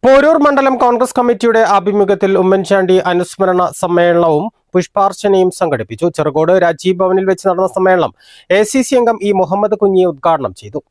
പോരൂർ മണ്ഡലം കോൺഗ്രസ് കമ്മിറ്റിയുടെ ആഭിമുഖ്യത്തിൽ ഉമ്മൻചാണ്ടി അനുസ്മരണ സമ്മേളനവും പുഷ്പാർച്ചനയും സംഘടിപ്പിച്ചു. ചെറുകോട് രാജീവ് ഭവനിൽ വെച്ച് നടന്ന സമ്മേളനം എ.സി.സി അംഗം ഇ മുഹമ്മദ് കുഞ്ഞി ഉദ്ഘാടനം ചെയ്തു.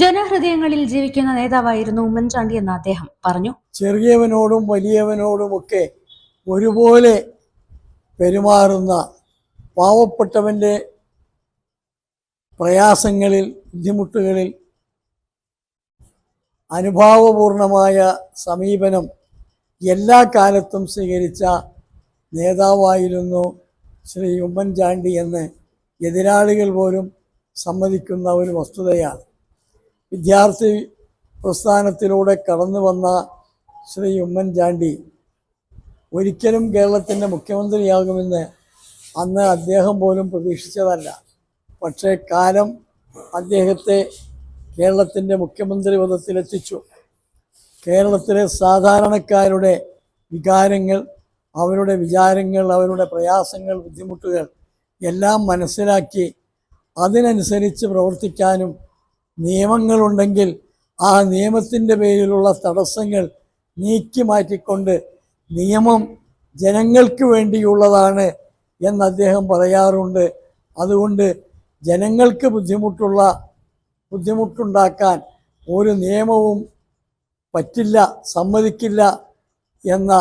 ജനഹൃദയങ്ങളിൽ ജീവിക്കുന്ന നേതാവായിരുന്നു ഉമ്മൻചാണ്ടി എന്ന് അദ്ദേഹം പറഞ്ഞു. ചെറിയവനോടും വലിയവനോടുമൊക്കെ ഒരുപോലെ പെരുമാറുന്ന, പാവപ്പെട്ടവൻ്റെ പ്രയാസങ്ങളിൽ, ബുദ്ധിമുട്ടുകളിൽ അനുഭാവപൂർണമായ സമീപനം എല്ലാ കാലത്തും സ്വീകരിച്ച നേതാവായിരുന്നു ശ്രീ ഉമ്മൻചാണ്ടി എന്ന് എതിരാളികൾ പോലും സമ്മതിക്കുന്ന ഒരു വസ്തുതയാണ്. വിദ്യാർത്ഥി പ്രസ്ഥാനത്തിലൂടെ കടന്നു വന്ന ശ്രീ ഉമ്മൻചാണ്ടി ഒരിക്കലും കേരളത്തിൻ്റെ മുഖ്യമന്ത്രിയാകുമെന്ന് അന്ന് അദ്ദേഹം പോലും പ്രതീക്ഷിച്ചതല്ല. പക്ഷേ കാലം അദ്ദേഹത്തെ കേരളത്തിൻ്റെ മുഖ്യമന്ത്രി പദത്തിലെത്തിച്ചു. കേരളത്തിലെ സാധാരണക്കാരുടെ വികാരങ്ങൾ, അവരുടെ വിചാരങ്ങൾ, അവരുടെ പ്രയാസങ്ങൾ, ബുദ്ധിമുട്ടുകൾ എല്ലാം മനസ്സിലാക്കി അതിനനുസരിച്ച് പ്രവർത്തിക്കാനും, നിയമങ്ങളുണ്ടെങ്കിൽ ആ നിയമത്തിൻ്റെ പേരിലുള്ള തടസ്സങ്ങൾ നീക്കി മാറ്റിക്കൊണ്ട് നിയമം ജനങ്ങൾക്ക് വേണ്ടിയുള്ളതാണ് എന്ന് അദ്ദേഹം പറയാറുണ്ട്. അതുകൊണ്ട് ജനങ്ങൾക്ക് ബുദ്ധിമുട്ടുണ്ടാക്കാൻ ഒരു നിയമവും പറ്റില്ല, സമ്മതിക്കില്ല എന്ന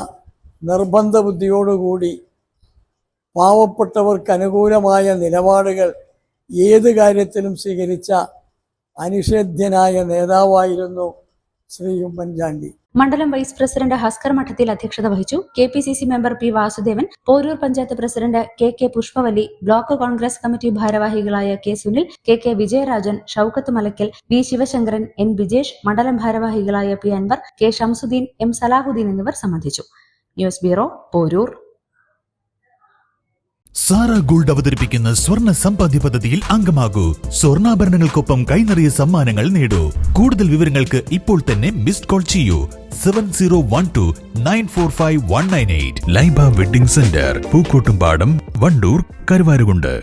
നിർബന്ധ ബുദ്ധിയോടുകൂടി പാവപ്പെട്ടവർക്ക് അനുകൂലമായ നിലപാടുകൾ ഏത് കാര്യത്തിലും സ്വീകരിച്ച അനിഷേധ്യനായ നേതാവായിരുന്നു ശ്രീ ഉമ്മൻചാണ്ടി. മണ്ഡലം വൈസ് പ്രസിഡന്റ് ഹസ്കർ മഠത്തിൽ അധ്യക്ഷത വഹിച്ചു. KPCC member P Vasudevan, Poroor panchayat president K Pushpavalli, block Congress committee ഭാരവാഹികളായ K Sunil, K Vijayarajan, Shoukath Malakkal, V Sivasankaran, N Bijesh, മണ്ഡലം ഭാരവാഹികളായ P Anwar, K Shamsuddin, M Salahuddin എന്നിവർ സംബന്ധിച്ചു. News bureau, Poroor. Sara Gold അവതരിപ്പിക്കുന്ന സ്വർണ്ണ സമ്പാദ്യ പദ്ധതിയിൽ അംഗമാകൂ. സ്വർണ്ണാഭരണങ്ങൾക്കൊപ്പം കൈനിറിയ സമ്മാനങ്ങൾ നേടൂ. കൂടുതൽ വിവരങ്ങൾക്ക് ഇപ്പോൾ തന്നെ മിസ്ഡ് കോൾ ചെയ്യൂ 7012945198. Laiba wedding centre, Pookkottumpadam, Wandoor, Karuvarakundu.